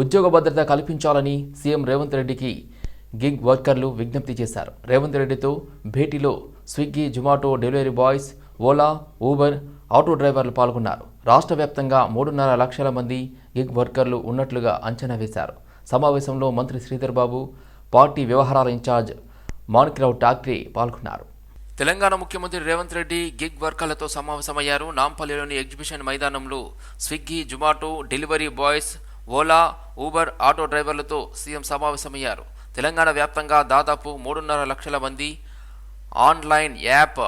ఉద్యోగ భద్రత కల్పించాలని సీఎం రేవంత్ రెడ్డికి గిగ్ వర్కర్లు విజ్ఞప్తి చేశారు. రేవంత్ రెడ్డితో భేటీలో Swiggy, Zomato delivery boys, Ola, Uber auto డ్రైవర్లు పాల్గొన్నారు. రాష్ట్ర వ్యాప్తంగా 3.5 లక్షల మంది గిగ్ వర్కర్లు ఉన్నట్లుగా అంచనా వేశారు. సమావేశంలో మంత్రి శ్రీధర్ బాబు, పార్టీ వ్యవహారాల ఇన్ఛార్జ్ మాణిక్రావు ఠాక్రే పాల్గొన్నారు. తెలంగాణ ముఖ్యమంత్రి రేవంత్ రెడ్డి గిగ్ వర్కర్లతో సమావేశమయ్యారు. నాంపల్లిలోని ఎగ్జిబిషన్ మైదానంలో Swiggy, Zomato delivery boys, Ola, Uber auto డ్రైవర్లతో సీఎం సమావేశమయ్యారు. తెలంగాణ వ్యాప్తంగా దాదాపు 3.5 లక్షల మంది ఆన్లైన్ యాప్,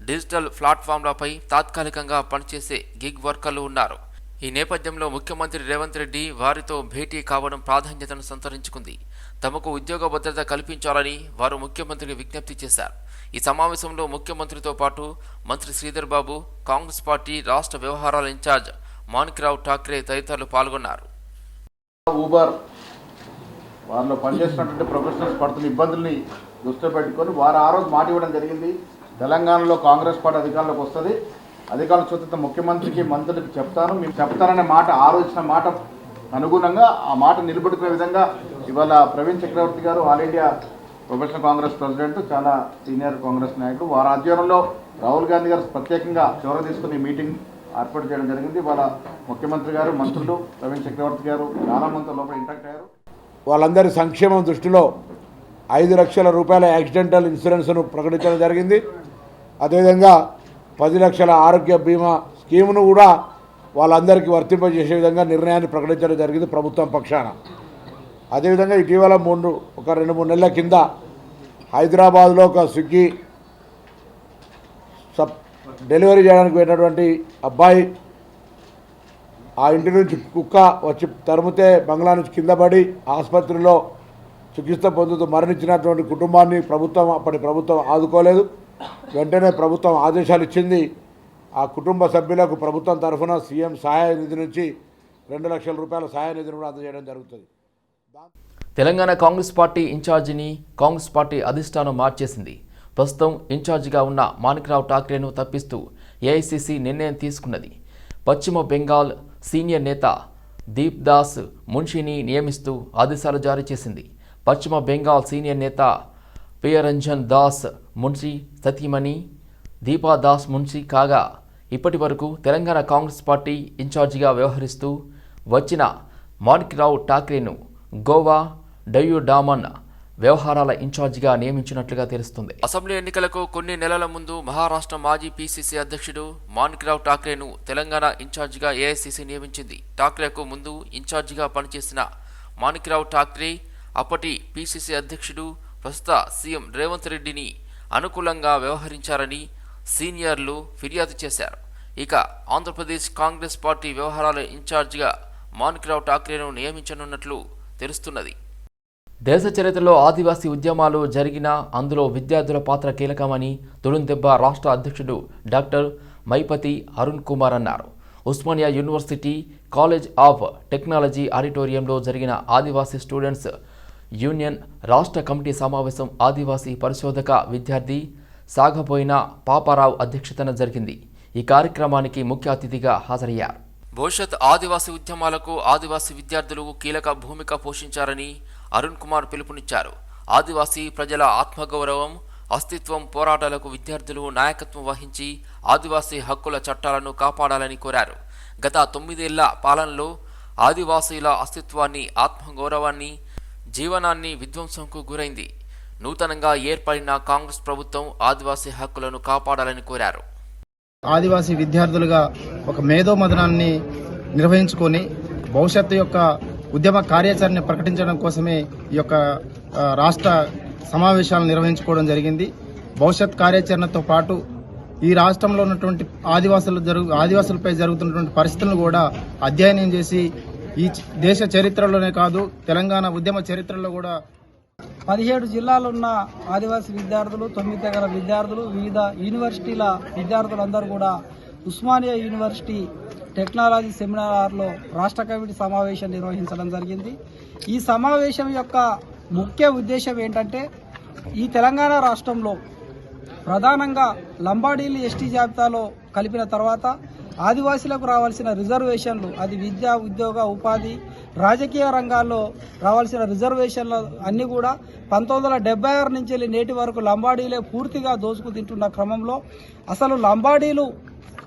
డిజిటల్ ప్లాట్ఫామ్లపై తాత్కాలికంగా పనిచేసే గిగ్ వర్కర్లు ఉన్నారు. ఈ నేపథ్యంలో ముఖ్యమంత్రి రేవంత్ రెడ్డి వారితో భేటీ కావడం ప్రాధాన్యతను సంతరించుకుంది. తమకు ఉద్యోగ భద్రత కల్పించాలని వారు ముఖ్యమంత్రికి విజ్ఞప్తి చేశారు. ఈ సమావేశంలో ముఖ్యమంత్రితో పాటు మంత్రి శ్రీధర్ బాబు, కాంగ్రెస్ పార్టీ రాష్ట్ర వ్యవహారాల ఇన్ఛార్జ్ మాణిక్రావు ఠాక్రే తదితరులు పాల్గొన్నారు. ఊబర్ వారిలో పనిచేస్తున్నటువంటి ప్రొఫెషనల్స్ పడుతున్న ఇబ్బందుల్ని దృష్టిలో పెట్టుకొని వారు ఆ రోజు మాట ఇవ్వడం జరిగింది. తెలంగాణలో కాంగ్రెస్ పార్టీ అధికారంలోకి వస్తుంది, అధికారుల చూస్తే ముఖ్యమంత్రికి, మంత్రులకు చెప్తాను, మీరు చెప్తారనే మాట, ఆ రోజు ఇచ్చిన మాట అనుగుణంగా ఆ మాట నిలబెట్టుకునే విధంగా ఇవాళ ప్రవీణ్ చక్రవర్తి గారు, all India professional Congress president, చాలా సీనియర్ కాంగ్రెస్ నాయకుడు, వారి ఆధ్వర్యంలో రాహుల్ గాంధీ గారు ప్రత్యేకంగా చొరవ తీసుకుని మీటింగ్ ఏర్పాటు చేయడం జరిగింది. వాళ్ళ ముఖ్యమంత్రి గారు, మంత్రులు, ప్రవీణ్ చక్రవర్తి గారు చాలా మంది లోపల ఇంటాక్ట్ అయ్యారు. వాళ్ళందరి సంక్షేమం దృష్టిలో 5 లక్షల రూపాయల యాక్సిడెంటల్ ఇన్సూరెన్స్ను ప్రకటించడం జరిగింది. అదేవిధంగా 10 లక్షల ఆరోగ్య బీమా స్కీమును కూడా వాళ్ళందరికీ వర్తింపజేసే విధంగా నిర్ణయాన్ని ప్రకటించడం జరిగింది ప్రభుత్వం పక్షాన. అదేవిధంగా ఇటీవల 2-3 నెలల కింద హైదరాబాద్లో ఒక స్విగ్గీ డెలివరీ చేయడానికి పోయినటువంటి అబ్బాయి ఆ ఇంటి నుంచి కుక్క వచ్చి తరిమితే బంగ్లా నుంచి కింద పడి ఆసుపత్రిలో చికిత్స పొందుతూ మరణించినటువంటి కుటుంబాన్ని అప్పటి ప్రభుత్వం ఆదుకోలేదు. వెంటనే ప్రభుత్వం ఆదేశాలు ఇచ్చింది. ఆ కుటుంబ సభ్యులకు ప్రభుత్వం తరఫున సీఎం సహాయ నిధి నుంచి 2 లక్షల రూపాయల సహాయ నిధిని కూడా అందజేయడం జరుగుతుంది. తెలంగాణ కాంగ్రెస్ పార్టీ ఇన్ఛార్జిని కాంగ్రెస్ పార్టీ అధిష్టానం మార్చేసింది. ప్రస్తుతం ఇన్ఛార్జిగా ఉన్న మాణిక్రావు ఠాక్రేను తప్పిస్తూ ఏఐసీసీ నిర్ణయం తీసుకున్నది. పశ్చిమ బెంగాల్ సీనియర్ నేత దీప్ దాస్ మున్షిని నియమిస్తూ ఆదేశాలు జారీ చేసింది. పశ్చిమ బెంగాల్ సీనియర్ నేత ప్రియరంజన్ దాస్ మున్షి సతీమణి దీపా దాస్ మున్షి కాగా, ఇప్పటి వరకు తెలంగాణ కాంగ్రెస్ పార్టీ ఇన్ఛార్జిగా వ్యవహరిస్తూ వచ్చిన మాణిక్రావు ఠాక్రేను గోవా డయ్యూ డామన్ వ్యవహారాల ఇన్ఛార్జిగా నియమించినట్లుగా తెలుస్తుంది. అసెంబ్లీ ఎన్నికలకు కొన్ని నెలల ముందు మహారాష్ట్ర మాజీ పీసీసీ అధ్యక్షుడు మాణిక్రావు ఠాక్రేను తెలంగాణ ఇన్ఛార్జిగా ఏఐసీసీ నియమించింది. ఠాక్రేకు ముందు ఇన్ఛార్జిగా పనిచేసిన మాణిక్రావు ఠాక్రే అప్పటి పీసీసీ అధ్యక్షుడు, ప్రస్తుత సీఎం రేవంత్ రెడ్డిని అనుకూలంగా వ్యవహరించారని సీనియర్లు ఫిర్యాదు చేశారు. ఇక ఆంధ్రప్రదేశ్ కాంగ్రెస్ పార్టీ వ్యవహారాల ఇన్ఛార్జిగా మాణిక్రావు ఠాక్రేను నియమించనున్నట్లు తెలుస్తున్నది. దేశ చరిత్రలో ఆదివాసీ ఉద్యమాలు జరిగినా అందులో విద్యార్థుల పాత్ర కీలకమని తొలుందెబ్బ రాష్ట్ర అధ్యక్షుడు డాక్టర్ మైపతి అరుణ్ కుమార్ అన్నారు. Osmania university college of technology ఆడిటోరియంలో జరిగిన ఆదివాసీ స్టూడెంట్స్ యూనియన్ రాష్ట్ర కమిటీ సమావేశం ఆదివాసీ పరిశోధక విద్యార్థి సాగబోయిన పాపారావు అధ్యక్షతన జరిగింది. ఈ కార్యక్రమానికి ముఖ్య అతిథిగా హాజరయ్యారు. భవిష్యత్ ఆదివాసీ ఉద్యమాలకు ఆదివాసీ విద్యార్థులు కీలక భూమిక పోషించారని అరుణ్ కుమార్ పిలుపునిచ్చారు. ఆదివాసీ ప్రజల ఆత్మగౌరవం, అస్తిత్వం పోరాటాలకు విద్యార్థులు నాయకత్వం వహించి ఆదివాసీ హక్కుల చట్టాలను కాపాడాలని కోరారు. గత 9 ఏళ్ల పాలనలో ఆదివాసీల అస్తిత్వాన్ని, ఆత్మగౌరవాన్ని, జీవనాన్ని విధ్వంసంకు గురైంది. నూతనంగా ఏర్పడిన కాంగ్రెస్ ప్రభుత్వం ఆదివాసీ హక్కులను కాపాడాలని కోరారు. ఆదివాసీ విద్యార్థులుగా ఒక మేధోమథనాన్ని నిర్వహించుకొని భవిష్యత్తు యొక్క ఉద్యమ కార్యాచరణ ప్రకటించడం కోసమే ఈ యొక్క రాష్ట్ర సమావేశాలను నిర్వహించుకోవడం జరిగింది. భవిష్యత్ కార్యాచరణతో పాటు ఈ రాష్ట్రంలో ఉన్నటువంటి ఆదివాసులపై జరుగుతున్నటువంటి పరిస్థితులను కూడా అధ్యయనం చేసి ఈ దేశ చరిత్రలోనే కాదు తెలంగాణ ఉద్యమ చరిత్రలో కూడా 17 జిల్లాలో ఉన్న ఆదివాసీ విద్యార్థులు, 9 తెగల విద్యార్థులు, వివిధ యూనివర్సిటీల విద్యార్థులందరూ కూడా ఉస్మానియా యూనివర్సిటీ టెక్నాలజీ సెమినార్లో రాష్ట్ర కమిటీ సమావేశం నిర్వహించడం జరిగింది. ఈ సమావేశం యొక్క ముఖ్య ఉద్దేశం ఏంటంటే, ఈ తెలంగాణ రాష్ట్రంలో ప్రధానంగా లంబాడీలు ఎస్టీ జాబితాలో కలిపిన తర్వాత ఆదివాసీలకు రావాల్సిన రిజర్వేషన్లు, అది విద్య, ఉద్యోగ, ఉపాధి, రాజకీయ రంగాల్లో రావాల్సిన రిజర్వేషన్లు అన్నీ కూడా 1976 నుంచి వెళ్ళి నేటి వరకు లంబాడీలే పూర్తిగా దోచుకు తింటున్న క్రమంలో అసలు లంబాడీలు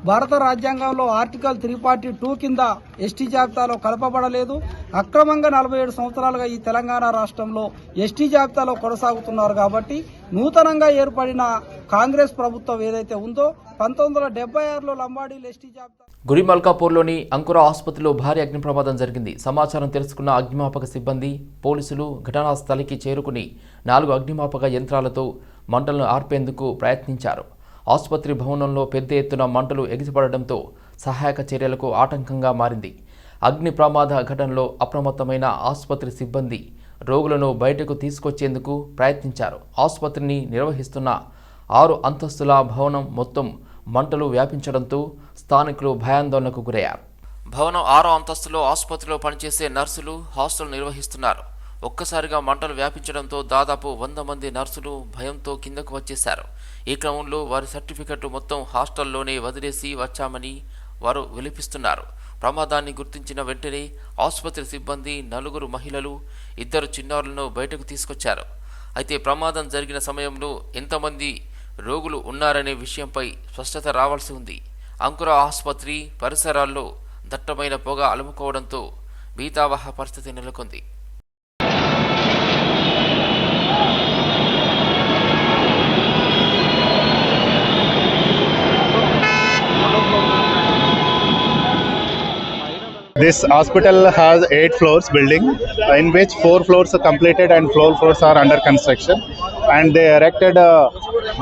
భారత రాజ్యాంగంలో ఆర్టికల్ 342 కింద ఎస్టీ జాబితాలో కలపబడలేదు. అక్రమంగా 47 సంవత్సరాలుగా ఈ తెలంగాణ రాష్ట్రంలో ఎస్టీ జాబితాలో కొనసాగుతున్నారు. కాబట్టి నూతనంగా ఏర్పడిన కాంగ్రెస్ ప్రభుత్వం ఏదైతే ఉందో 1976లో లంబాడీలు ఎస్టీ జాబితా. గుడిమల్కాపూర్లోని అంకుర ఆసుపత్రిలో భారీ అగ్ని ప్రమాదం జరిగింది. సమాచారం తెలుసుకున్న అగ్నిమాపక సిబ్బంది, పోలీసులు ఘటనా స్థలికి చేరుకుని 4 అగ్నిమాపక యంత్రాలతో మంటలను ఆర్పేందుకు ప్రయత్నించారు. ఆసుపత్రి భవనంలో పెద్ద ఎత్తున మంటలు ఎగిసిపడడంతో సహాయక చర్యలకు ఆటంకంగా మారింది. అగ్ని ప్రమాద ఘటనలో అప్రమత్తమైన ఆసుపత్రి సిబ్బంది రోగులను బయటకు తీసుకొచ్చేందుకు ప్రయత్నించారు. ఆసుపత్రిని నిర్వహిస్తున్న 6 అంతస్తుల భవనం మొత్తం మంటలు వ్యాపించడంతో స్థానికులు భయాందోళనకు గురయ్యారు. భవనం 6వ అంతస్తులో ఆసుపత్రిలో పనిచేసే నర్సులు హాస్టల్ నిర్వహిస్తున్నారు. ఒక్కసారిగా మంటలు వ్యాపించడంతో దాదాపు 100 మంది నర్సులు భయంతో కిందకు వచ్చేశారు. ఈ క్రమంలో వారి సర్టిఫికెట్లు మొత్తం హాస్టల్లోనే వదిలేసి వచ్చామని వారు విలపిస్తున్నారు. ప్రమాదాన్ని గుర్తించిన వెంటనే ఆసుపత్రి సిబ్బంది 4 మహిళలు, 2 చిన్నారులను బయటకు తీసుకొచ్చారు. అయితే ప్రమాదం జరిగిన సమయంలో ఎంతమంది రోగులు ఉన్నారనే విషయంపై స్పష్టత రావాల్సి ఉంది. అంకుర ఆసుపత్రి పరిసరాల్లో దట్టమైన పొగ అలుముకోవడంతో భీతావహ పరిస్థితి నెలకొంది. This hospital has 8 floors building, in which 4 floors are completed and 4 floors are under construction. And they erected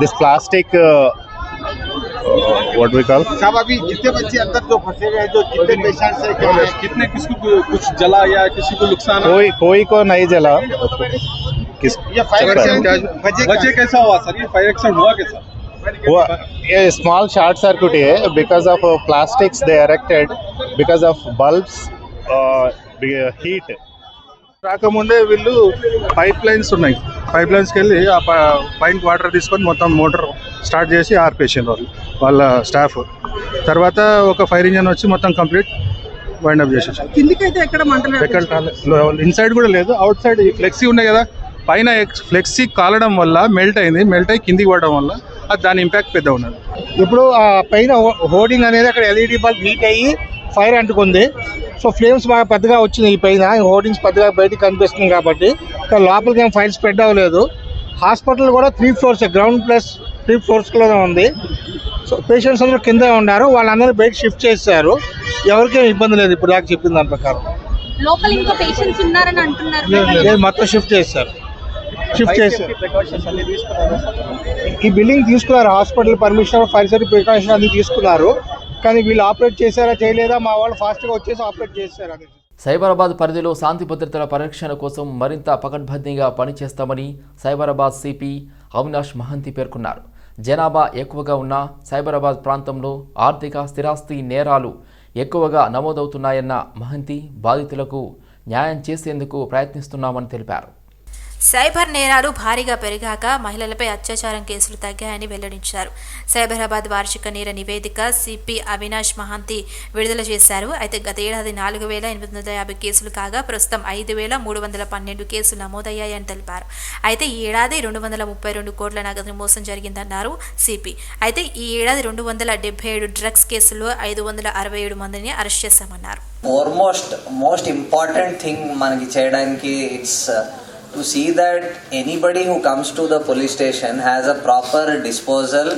this plastic, what we call? साहब अभी जितने बच्चे अंदर जो फंसे हुए हैं, जो कितने पेशेंट्स हैं, कितने किसको कुछ जला या किसी को नुकसान? कोई को नहीं जला. ये फायर एक्सीडेंट वजह कैसा हुआ सर? ये फायर एक्सीडेंट हुआ कैसा? हुआ ये स्मॉल शॉर्ट सर्किट है because of plastics they erected, because of bulbs, heat. రాకముందే వీళ్ళు పైప్ లైన్స్ ఉన్నాయి, పైప్ లైన్స్కి వెళ్ళి ఆ పైన వాటర్ తీసుకొని మొత్తం మోటార్ స్టార్ట్ చేసి ఆర్పేషన్ వాళ్ళ స్టాఫ్. తర్వాత ఒక ఫైర్ ఇంజన్ వచ్చి మొత్తం కంప్లీట్ వైండ్ అప్ చేసేసారు. ఎక్కడ ఇన్సైడ్ కూడా లేదు, అవుట్ సైడ్ ఫ్లెక్సీ ఉన్నాయి కదా, పైన ఫ్లెక్సీ కాలడం వల్ల మెల్ట్ అయ్యి కిందికి పడడం వల్ల అది దాని ఇంపాక్ట్ పెద్ద ఉన్నది. ఇప్పుడు ఆ పైన హోర్డింగ్ అనేది అక్కడ ఎల్ఈడి బల్బ్ హీట్ అయ్యి ఫైర్ అంటుకుంది. సో ఫ్లేమ్స్ బాగా పెద్దగా వచ్చినాయి. ఈ పైన హోర్డింగ్స్ పెద్దగా బయటకు కనిపిస్తుంది కాబట్టి ఇక్కడ లోపలికి ఏం ఫైర్ స్ప్రెడ్ అవ్వలేదు. హాస్పిటల్ కూడా 3 floors, గ్రౌండ్ ప్లస్ 3 floors ఉంది. సో పేషెంట్స్ అందరూ కింద ఉన్నారు, వాళ్ళందరూ బయట షిఫ్ట్ చేశారు. ఎవరికేం ఇబ్బంది లేదు ఇప్పుడు దాకా చెప్పిన దాని ప్రకారం. లోపల ఇంకా పేషెంట్స్ ఉన్నారని అంటున్నారు. మొత్తం షిఫ్ట్ చేశారు. ఈ బిల్డింగ్ తీసుకున్నారు, hospital permission, fire service precaution అన్ని తీసుకున్నారు. కానీ వీళ్ళు ఆపరేట్ చేశారా చేయలేదా, మా వాళ్ళు ఫాస్ట్గా వచ్చేసి ఆపరేట్ చేశారు. అది సైబరాబాద్ పరిధిలో శాంతి భద్రతల పరిరక్షణ కోసం మరింత పకడ్బందీగా పనిచేస్తామని సైబరాబాద్ సిపి అవినాష్ మహంతి పేర్కొన్నారు. జనాభా ఎక్కువగా ఉన్న సైబరాబాద్ ప్రాంతంలో ఆర్థిక స్థిరాస్తి నేరాలు ఎక్కువగా నమోదవుతున్నాయన్న మహంతి బాధితులకు న్యాయం చేసేందుకు ప్రయత్నిస్తున్నామని తెలిపారు. సైబర్ నేరాలు భారీగా పెరిగాక మహిళలపై అత్యాచారం కేసులు తగ్గాయని వెల్లడించారు. సైబరాబాద్ వార్షిక నేర నివేదిక సిపి అవినాష్ మహంతి విడుదల చేశారు. అయితే గత ఏడాది 4,850 కేసులు కాగా ప్రస్తుతం 5,312 కేసులు నమోదయ్యాయని తెలిపారు. అయితే ఈ ఏడాది 232 కోట్ల నగదు మోసం జరిగిందన్నారు సిపి. అయితే ఈ ఏడాది 277 డ్రగ్స్ కేసుల్లో 567 మందిని అరెస్ట్ చేశామన్నారు. మోస్ట్ ఇంపార్టెంట్ థింగ్ మనకి చేయడానికి it's to see that anybody who comes to the police station has a proper disposal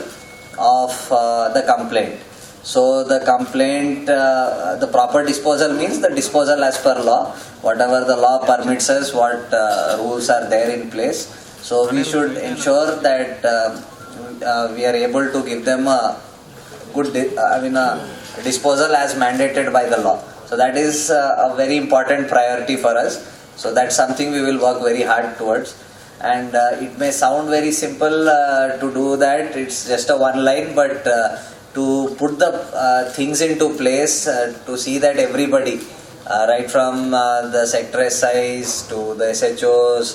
of the complaint. So the complaint, the proper disposal means the disposal as per law, whatever the law permits us, what rules are there in place. So we should ensure that we are able to give them a good disposal as mandated by the law. So that is a very important priority for us. So that's something we will work very hard towards. And it may sound very simple to do that. It's just a one line, but to put the things into place, to see that everybody, right from the sector SIs to the SHOs,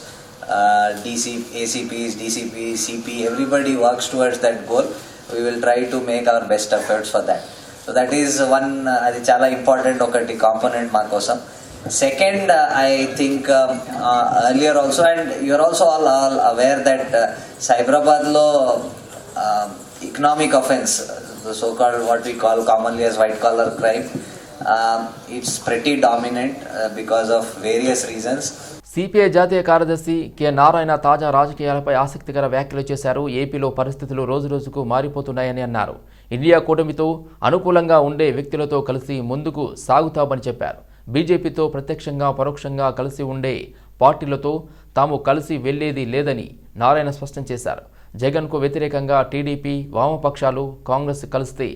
ACPs, DCPs, CP, everybody works towards that goal. We will try to make our best efforts for that. So that is one, అది చాలా important ఒకటి component మా కోసం. Second, I think earlier also, and you're also all aware that Cyberabad lo economic offense, the so-called what we call commonly as white collar crime, it's pretty dominant because of various reasons. CPI జాతీయ కార్యదర్శి K Narayana తాజా రాజకీయాలపై ఆసక్తికర వ్యాఖ్యలు చేశారు. ఏపీలో పరిస్థితులు రోజురోజుకు మారిపోతున్నాయని అన్నారు. ఇండియా కూటమితో అనుకూలంగా ఉండే వ్యక్తులతో కలిసి ముందుకు సాగుతామని చెప్పారు. బీజేపీతో ప్రత్యక్షంగా పరోక్షంగా కలిసి ఉండే పార్టీలతో తాము కలిసి వెళ్లేది లేదని నారాయణ స్పష్టం చేశారు. జగన్కు వ్యతిరేకంగా టీడీపీ, వామపక్షాలు, కాంగ్రెస్ కలిస్తే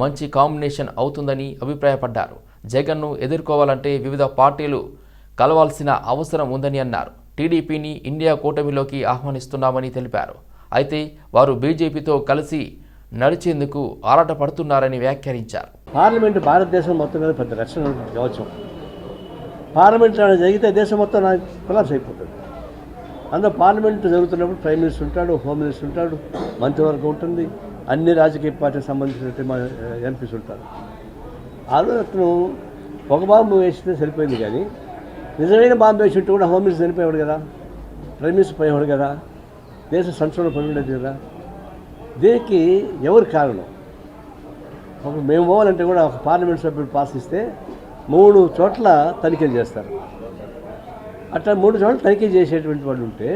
మంచి కాంబినేషన్ అవుతుందని అభిప్రాయపడ్డారు. జగన్ను ఎదుర్కోవాలంటే వివిధ పార్టీలు కలవాల్సిన అవసరం ఉందని అన్నారు. టీడీపీని ఇండియా కూటమిలోకి ఆహ్వానిస్తున్నామని తెలిపారు. అయితే వారు బీజేపీతో కలిసి నడిచేందుకు ఆరాటపడుతున్నారని వ్యాఖ్యానించారు. పార్లమెంటు భారతదేశం మొత్తం మీద పెద్ద రక్షణ కవచం. పార్లమెంట్ జరిగితే దేశం మొత్తం కొలాప్స్ అయిపోతుంది. అందులో పార్లమెంటు జరుగుతున్నప్పుడు ప్రైమ్ మినిస్టర్ ఉంటాడు, హోమ్ మినిస్టర్ ఉంటాడు, మంత్రివర్గం ఉంటుంది, అన్ని రాజకీయ పార్టీకి సంబంధించిన ఎంపీస్ ఉంటారు. ఆలోచనను ఒక బాంబు వేసితే సరిపోయింది, కానీ నిజమైన బాంబు వేసి ఉంటే కూడా హోమ్ మినిస్టర్ చనిపోయాడు కదా, ప్రైమ్ మినిస్టర్ పోయేవాడు కదా, దేశ సంక్షోభం పడి ఉండేది కదా. దీనికి ఎవరు కారణం? మేము పోవాలంటే కూడా ఒక పార్లమెంట్ సభ్యుడు పాస్ ఇస్తే 3 చోట్ల తనిఖీలు చేస్తారు. అట్లా 3 చోట్ల తనిఖీ చేసేటువంటి వాళ్ళు ఉంటే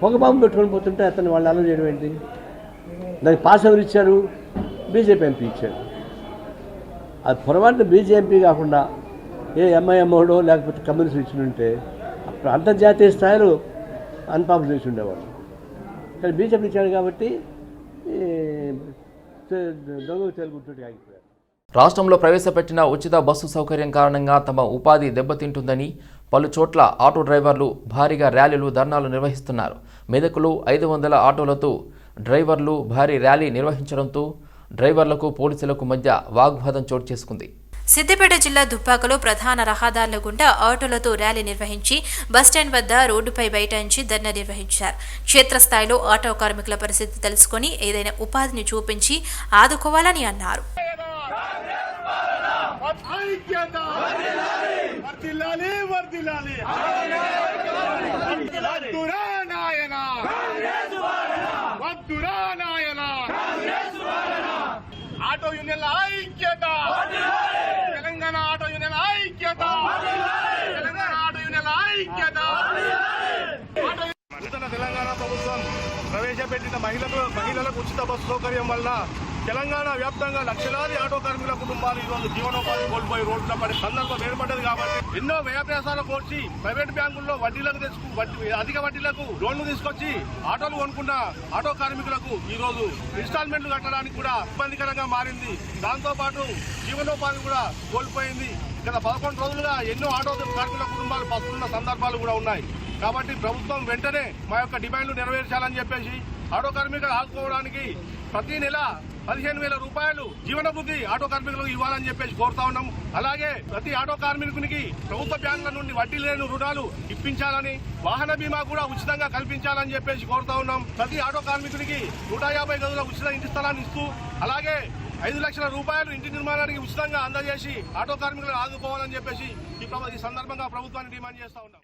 ఒక బాంబు పెట్టుకొని పోతుంటే అతన్ని వాళ్ళు అలౌ చేయడం ఏంటి? దానికి పాస్ ఎవరు ఇచ్చారు? బీజేపీ ఎంపీ ఇచ్చారు. అది పొరపాటున బీజేపీ కాకుండా ఏ ఎంఐఎంఓడో లేకపోతే కమ్యూనిస్ట్ ఇచ్చి ఉంటే అప్పుడు అంతర్జాతీయ స్థాయిలో అన్పాపులర్ చేసి ఉండేవాళ్ళు. కానీ బీజేపీ ఇచ్చాడు కాబట్టి దొంగకు తేలుకుంటుంటే ఆగిపోయారు. రాష్ట్రంలో ప్రవేశపెట్టిన ఉచిత బస్సు సౌకర్యం కారణంగా తమ ఉపాధి దెబ్బతింటుందని పలు చోట్ల ఆటో డ్రైవర్లు భారీగా ర్యాలీలు, ధర్నాలు నిర్వహిస్తున్నారు. మెదకులో 500 ఆటోలతో డ్రైవర్లు భారీ ర్యాలీ నిర్వహించడంతో డ్రైవర్లకు పోలీసులకు మధ్య వాగ్వాదం చోటు చేసుకుంది. సిద్దిపేట జిల్లా దుబ్బాకలో ప్రధాన రహదారుల గుండా ఆటోలతో ర్యాలీ నిర్వహించి బస్టాండ్ వద్ద రోడ్డుపై బైఠాయించి ధర్నా నిర్వహించారు. క్షేత్రస్థాయిలో ఆటో కార్మికుల పరిస్థితి తెలుసుకుని ఏదైనా ఉపాధిని చూపించి ఆదుకోవాలని అన్నారు. ఆటో యూనియన్ల ఐక్యత, తెలంగాణ ఆటో యూనియన్ల ఐక్యత, తెలంగాణ ఆటో యూనియన్ల ఐక్యత. తెలంగాణ ప్రభుత్వం ప్రవేశపెట్టిన మహిళలకు ఉచిత బస్సు సౌకర్యం వల్ల తెలంగాణ వ్యాప్తంగా లక్షలాది ఆటో కార్మికుల కుటుంబాలు ఈరోజు జీవనోపాధి కోల్పోయి రోడ్ల పడే సందర్భం ఏర్పడ్డది. కాబట్టి ఎన్నో వ్యయప్రయాసాలు కోర్చి ప్రైవేట్ బ్యాంకుల్లో అధిక వడ్డీలకు లోన్లు తీసుకొచ్చి ఆటోలు కొనుక్కున్న ఆటో కార్మికులకు ఈ రోజు ఇన్స్టాల్మెంట్లు కట్టడానికి కూడా ఇబ్బందికరంగా మారింది. దాంతో పాటు జీవనోపాధి కూడా కోల్పోయింది. గత 11 రోజులుగా ఎన్నో ఆటో కార్మికుల కుటుంబాలు పస్తున్న సందర్భాలు కూడా ఉన్నాయి. కాబట్టి ప్రభుత్వం వెంటనే మా యొక్క డిమాండ్లు నెరవేర్చాలని చెప్పేసి ఆటో కార్మికులు ఆదుకోవడానికి ప్రతి నెల 15,000 రూపాయలు జీవనభృతి ఆటో కార్మికులకు ఇవ్వాలని చెప్పేసి కోరుతా ఉన్నాం. అలాగే ప్రతి ఆటో కార్మికునికి ప్రభుత్వ బ్యాంకుల నుండి వడ్డీ లేని రుణాలు ఇప్పించాలని, వాహన బీమా కూడా ఉచితంగా కల్పించాలని చెప్పేసి కోరుతా ఉన్నాం. ప్రతి ఆటో కార్మికునికి 150 గదుల ఉచిత ఇంటి స్థలాన్ని ఇస్తూ, అలాగే 5 లక్షల రూపాయలు ఇంటి నిర్మాణానికి ఉచితంగా అందజేసి ఆటో కార్మికులను ఆదుకోవాలని చెప్పేసి ఈ సందర్భంగా ప్రభుత్వాన్ని డిమాండ్ చేస్తా ఉన్నాం.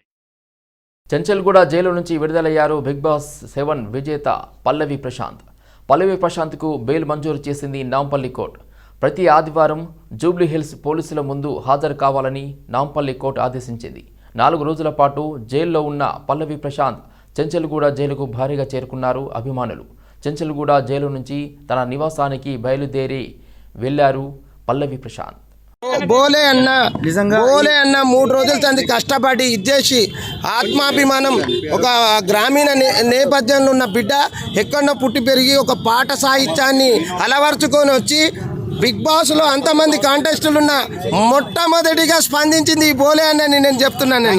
చెంచల్గూడ జైలు నుంచి విడుదలయ్యారు బిగ్ బాస్ 7 విజేత పల్లవి ప్రశాంత్. పల్లవి ప్రశాంత్కు బెయిల్ మంజూరు చేసింది నాంపల్లి కోర్టు. ప్రతి ఆదివారం జూబ్లీహిల్స్ పోలీసుల ముందు హాజరు కావాలని నాంపల్లి కోర్టు ఆదేశించింది. 4 రోజుల పాటు జైల్లో ఉన్న పల్లవి ప్రశాంత్ చెంచల్గూడ జైలుకు భారీగా చేరుకున్నారు అభిమానులు. చెంచల్గూడ జైలు నుంచి తన నివాసానికి బయలుదేరి వెళ్లారు పల్లవి ప్రశాంత్. బోలే అన్న 3 రోజుల తండ్రి కష్టపడి ఇచ్చేసి ఆత్మాభిమానం, ఒక గ్రామీణ నేపథ్యంలో ఉన్న బిడ్డ ఎక్కడో పుట్టి పెరిగి ఒక పాట సాహిత్యాన్ని అలవర్చుకొని వచ్చి బిగ్ బాస్లో అంతమంది కాంటెస్టులు ఉన్న మొట్టమొదటిగా స్పందించింది ఈ బోలే అన్నని నేను చెప్తున్నాను.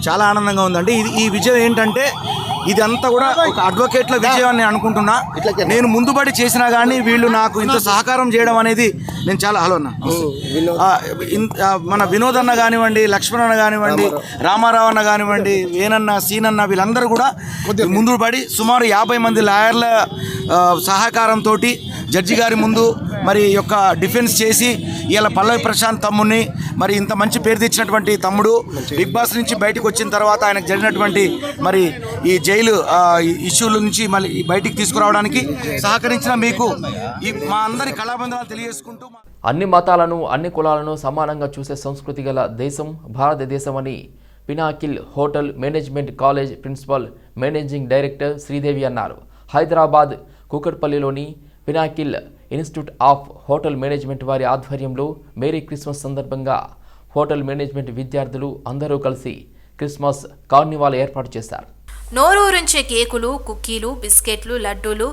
చాలా ఆనందంగా ఉందండి. ఈ విజయం ఏంటంటే ఇది అంతా కూడా ఒక అడ్వకేట్ల విజయం అని అనుకుంటున్నా. నేను ముందుబడి చేసినా కానీ వీళ్ళు నాకు ఇంత సహకారం చేయడం అనేది నేను చాలా మన వినోద్ అన్న కానివ్వండి, లక్ష్మణ్ అన్న కానివ్వండి, రామారావు అన్న కానివ్వండి, వేనన్న, సీనన్న వీళ్ళందరూ కూడా ముందు పడి సుమారు 50 మంది లాయర్ల సహకారంతో జడ్జి గారి ముందు మరి యొక్క డిఫెన్స్ చేసి ఇలా పల్లవి ప్రశాంత్ తమ్ముడిని మరి ఇంత మంచి పేరు తెచ్చినటువంటి తమ్ముడు బిగ్ బాస్ నుంచి బయటకు వచ్చిన తర్వాత ఆయనకు జరిగినటువంటి మరి ఈ జైలు ఇష్యూల నుంచి మళ్ళీ బయటికి తీసుకురావడానికి సహకరించిన మీకు మా అందరి కళాబంధనాలు తెలియజేసుకుంటూ అన్ని మతాలను అన్ని కులాలను సమానంగా చూసే సంస్కృతి గల దేశం భారతదేశమని Pinnacle hotel management college principal managing director Sridevi అన్నారు. హైదరాబాద్ కూకట్పల్లిలోని Pinnacle institute of hotel management వారి ఆధ్వర్యంలో మేరీ క్రిస్మస్ సందర్భంగా హోటల్ మేనేజ్మెంట్ విద్యార్థులు అందరూ కలిసి క్రిస్మస్ కార్నివాల్ ఏర్పాటు చేశారు. నోరూరించే కేకులు, కుక్కీలు, బిస్కెట్లు, లడ్డూలు,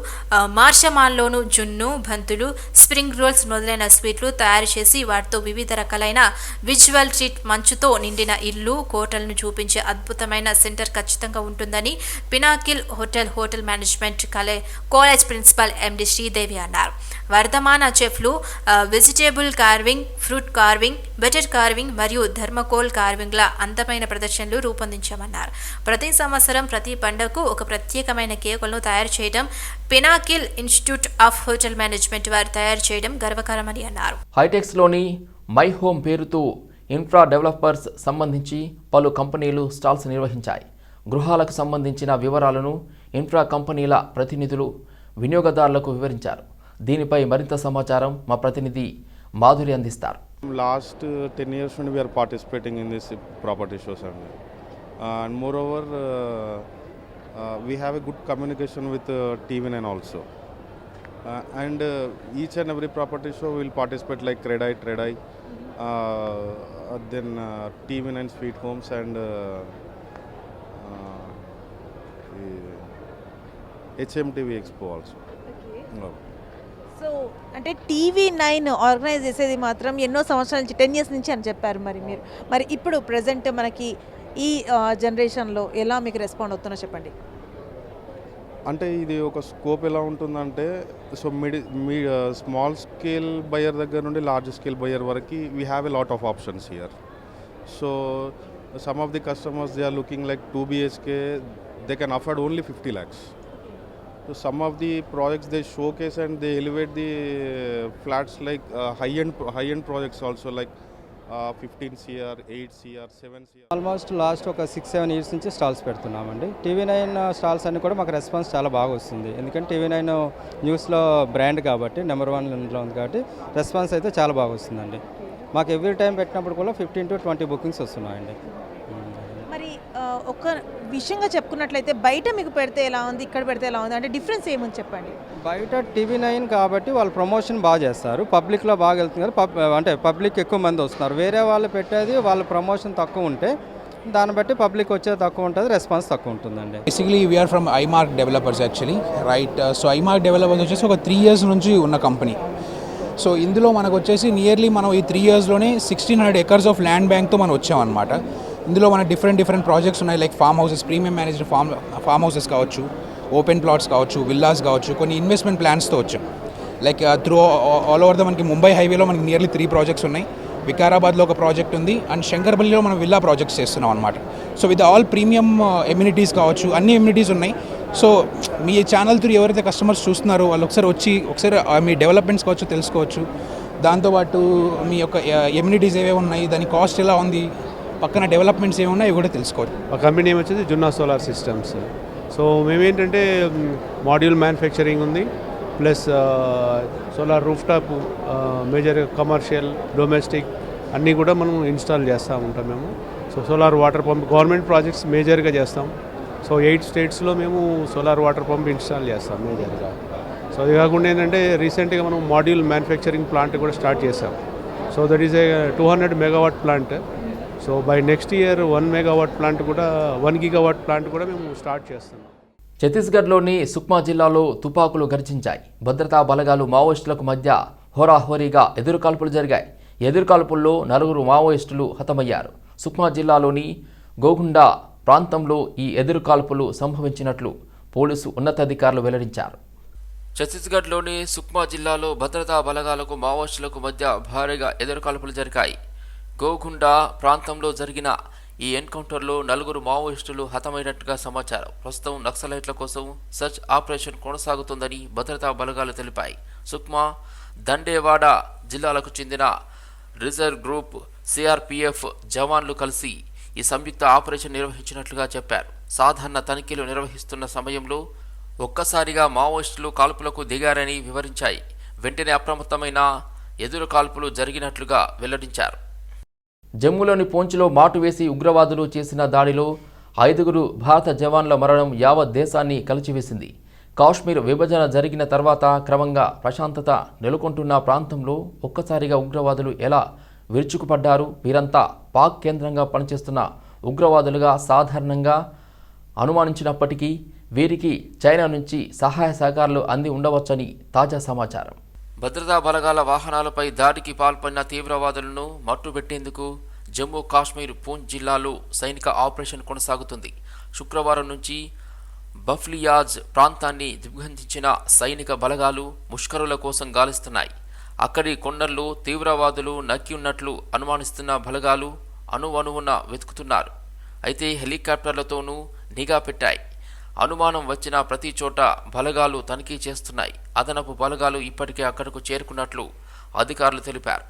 మార్షమాల్లోను, జున్ను, బంతులు, స్ప్రింగ్ రోల్స్ మొదలైన స్వీట్లు తయారు చేసి వాటితో వివిధ రకాలైన విజువల్ ట్రీట్ మంచుతో నిండిన ఇల్లు, కోటలను చూపించే అద్భుతమైన సెంటర్ ఖచ్చితంగా ఉంటుందని Pinnacle hotel management college principal MD Sridevi అన్నారు. వర్ధమాన చెఫ్లు vegetable carving, fruit carving, butter carving మరియు థర్మకోల్ కార్వింగ్ల అందమైన ప్రదర్శనలు రూపొందించామన్నారు. ప్రతి సంవత్సరం ప్రతి పండుగకు ఒక ప్రత్యేకమైన కేకులను తయారు చేయడం Pinnacle institute of hotel management వారు తయారు చేయడం గర్వకారమని అన్నారు. హైటెక్స్లోని మై హోమ్ పేరుతో ఇన్ఫ్రా డెవలపర్స్ సంబంధించి పలు కంపెనీలు స్టాల్స్ నిర్వహించాయి. గృహాలకు సంబంధించిన వివరాలను ఇన్ఫ్రా కంపెనీల ప్రతినిధులు వినియోగదారులకు వివరించారు. దీనిపై మరింత సమాచారం మా ప్రతినిధి మాధురి అందిస్తారు. Last 10 years when we are participating in this property shows and moreover we have a good communication with TV9 also and each and every property show will participate like Redeye then TV9 Sweet Homes and HMTV Expo also. So అంటే TV9 organise చేసేది మాత్రం ఎన్నో సంవత్సరాల నుంచి 10 years నుంచి అని చెప్పారు. మరి ఇప్పుడు ప్రజెంట్ మనకి ఈ జనరేషన్లో ఎలా మీకు రెస్పాండ్ అవుతుందో చెప్పండి. అంటే ఇది ఒక స్కోప్ ఎలా ఉంటుందంటే సో స్మాల్ స్కేల్ బయర్ దగ్గర నుండి లార్జ్ స్కేల్ బయర్ వరకు we have a lot of options here. So some of the customers they are looking like 2 BHK they can afford only 50 lakhs. So some of the projects they showcase and they elevate the flats like high-end projects also like 15 CR, 8 CR, 7 CR. Almost last ఒక 6-7 years నుంచి stalls పెడుతున్నామండి. TV9 stalls అన్ని కూడా మాకు response చాలా బాగా వస్తుంది. ఎందుకంటే TV9 న్యూస్లో బ్రాండ్ కాబట్టి నెంబర్ 1లో ఉంది కాబట్టి రెస్పాన్స్ అయితే చాలా బాగా వస్తుందండి. మాకు ఎవ్రీ టైం పెట్టినప్పుడు కూడా 15 to 20 బుకింగ్స్ వస్తున్నాయండి. మరి ఒక విషయంగా చెప్పుకున్నట్లయితే బయట మీకు పెడితే ఎలా ఉంది, ఇక్కడ పెడితే ఎలా ఉంది, అంటే డిఫరెన్స్ ఏముంది చెప్పండి. బయట TV9 కాబట్టి వాళ్ళు ప్రమోషన్ బాగా చేస్తారు, పబ్లిక్లో బాగా వెళ్తున్నారు, అంటే పబ్లిక్ ఎక్కువ మంది వస్తున్నారు. వేరే వాళ్ళు పెట్టేది వాళ్ళ ప్రమోషన్ తక్కువ ఉంటే దాన్ని బట్టి పబ్లిక్ వచ్చేది తక్కువ ఉంటుంది, రెస్పాన్స్ తక్కువ ఉంటుందండి. Basically we are from iMark developers actually right. So iMark developers వచ్చేసి ఒక 3 years నుంచి ఉన్న కంపెనీ. సో ఇందులో మనకు వచ్చేసి నియర్లీ మనం ఈ 3 yearsలోనే 1600 acres ఆఫ్ ల్యాండ్ బ్యాంక్తో మనం వచ్చామన్నమాట. ఇందులో మనకు డిఫరెంట్ ప్రాజెక్ట్స్ ఉన్నాయి like form houses, premium managed form houses కావచ్చు, ఓపెన్ ప్లాట్స్ కావచ్చు, విల్లాస్ కావచ్చు, కొన్ని ఇన్వెస్ట్మెంట్ ప్లాన్స్తో వచ్చాం. లైక్ త్రూ ఆల్ ఓవర్ మనకి ముంబై హైవేలో మనకి నియర్లీ 3 projects ఉన్నాయి, వికారాబాద్లో ఒక ప్రాజెక్ట్ ఉంది, అండ్ శంకర్పల్లిలో మనం విల్లా ప్రాజెక్ట్స్ చేస్తున్నాం అనమాట. So with all premium amenities కావచ్చు, అన్ని ఎమ్యూనిటీస్ ఉన్నాయి. సో మీ ఛానల్ త్రూ ఎవరైతే కస్టమర్స్ చూస్తున్నారో వాళ్ళు ఒకసారి మీ డెవలప్మెంట్స్ కావచ్చు తెలుసుకోవచ్చు. దాంతోపాటు మీ యొక్క ఎమ్యూనిటీస్ ఏవే ఉన్నాయి, దాని కాస్ట్ ఎలా ఉంది, పక్కన డెవలప్మెంట్స్ ఏమున్నాయి ఇవి కూడా తెలుసుకోవచ్చు. మా కంపెనీ నేమ్ వచ్చేసి జున్నా సోలార్ సిస్టమ్స్. సో మేమేంటంటే మాడ్యూల్ మ్యానుఫ్యాక్చరింగ్ ఉంది, plus solar roof top, major commercial, domestic అన్నీ కూడా మనం ఇన్స్టాల్ చేస్తూ ఉంటాం మేము. So solar water pump government projects మేజర్గా చేస్తాం. సో 8 states మేము సోలార్ వాటర్ పంప్ ఇన్స్టాల్ చేస్తాం మేజర్గా. సో అది కాకుండా ఏంటంటే రీసెంట్గా మనం మాడ్యూల్ మ్యానుఫ్యాక్చరింగ్ ప్లాంట్ కూడా స్టార్ట్ చేసాం. So that is a 200 megawatt plant. So by next year 1 megawatt plant కూడా 1 gigawatt ప్లాంట్ కూడా మేము స్టార్ట్ చేస్తున్నాం. ఛత్తీస్గఢ్లోని సుక్మా జిల్లాలో తుపాకులు గర్జించాయి. భద్రతా బలగాలు మావోయిస్టులకు మధ్య హోరాహోరీగా ఎదురుకాల్పులు జరిగాయి. ఎదురుకాల్పుల్లో 4 మావోయిస్టులు హతమయ్యారు. సుక్మా జిల్లాలోని గోగుండా ప్రాంతంలో ఈ ఎదురుకాల్పులు సంభవించినట్లు పోలీసు ఉన్నతాధికారులు వెల్లడించారు. ఛత్తీస్గఢ్లోని సుక్మా జిల్లాలో భద్రతా బలగాలకు మావోయిస్టులకు మధ్య భారీగా ఎదురుకాల్పులు జరిగాయి. గోగుండా ప్రాంతంలో జరిగిన ఈ ఎన్కౌంటర్లో 4 మావోయిస్టులు హతమైనట్టుగా సమాచారం. ప్రస్తుతం నక్సలైట్ల కోసం సర్చ్ ఆపరేషన్ కొనసాగుతుందని భద్రతా బలగాలు తెలిపాయి. సుక్మా దండేవాడ జిల్లాలకు చెందిన రిజర్వ్ గ్రూప్ సిఆర్పిఎఫ్ జవాన్లు కలిసి ఈ సంయుక్త ఆపరేషన్ నిర్వహించినట్లుగా చెప్పారు. సాధారణ తనిఖీలు నిర్వహిస్తున్న సమయంలో ఒక్కసారిగా మావోయిస్టులు కాల్పులకు దిగారని వివరించాయి. వెంటనే అప్రమత్తమైన ఎదురు కాల్పులు జరిగినట్లుగా వెల్లడించారు. జమ్మూలోని పూంచ్లో మాటు వేసి ఉగ్రవాదులు చేసిన దాడిలో 5 భారత జవాన్ల మరణం యావత్ దేశాన్ని కలిచివేసింది. కాశ్మీర్ విభజన జరిగిన తర్వాత క్రమంగా ప్రశాంతత నెలకొంటున్న ప్రాంతంలో ఒక్కసారిగా ఉగ్రవాదులు ఎలా విరుచుకుపడ్డారు? వీరంతా పాక్ కేంద్రంగా పనిచేస్తున్న ఉగ్రవాదులుగా సాధారణంగా అనుమానించినప్పటికీ వీరికి చైనా నుంచి సహాయ సహకారాలు అంది ఉండవచ్చని తాజా సమాచారం. భద్రతా బలగాల వాహనాలపై దాడికి పాల్పడిన తీవ్రవాదులను మట్టుబెట్టేందుకు జమ్మూ కాశ్మీర్ పూంచ్ జిల్లాలో సైనిక ఆపరేషన్ కొనసాగుతుంది. శుక్రవారం నుంచి బఫ్లియాజ్ ప్రాంతాన్ని దిగ్బంధించిన సైనిక బలగాలు ముష్కరుల కోసం గాలిస్తున్నాయి. అక్కడి కొండల్లో తీవ్రవాదులు నక్కి ఉన్నట్లు అనుమానిస్తున్న బలగాలు అణువణువున వెతుకుతున్నారు. అయితే హెలికాప్టర్లతోనూ నిఘా పెట్టాయి. అనుమానం వచ్చిన ప్రతి చోట బలగాలు తనిఖీ చేస్తున్నాయి. అదనపు బలగాలు ఇప్పటికే అక్కడకు చేరుకున్నట్లు అధికారులు తెలిపారు.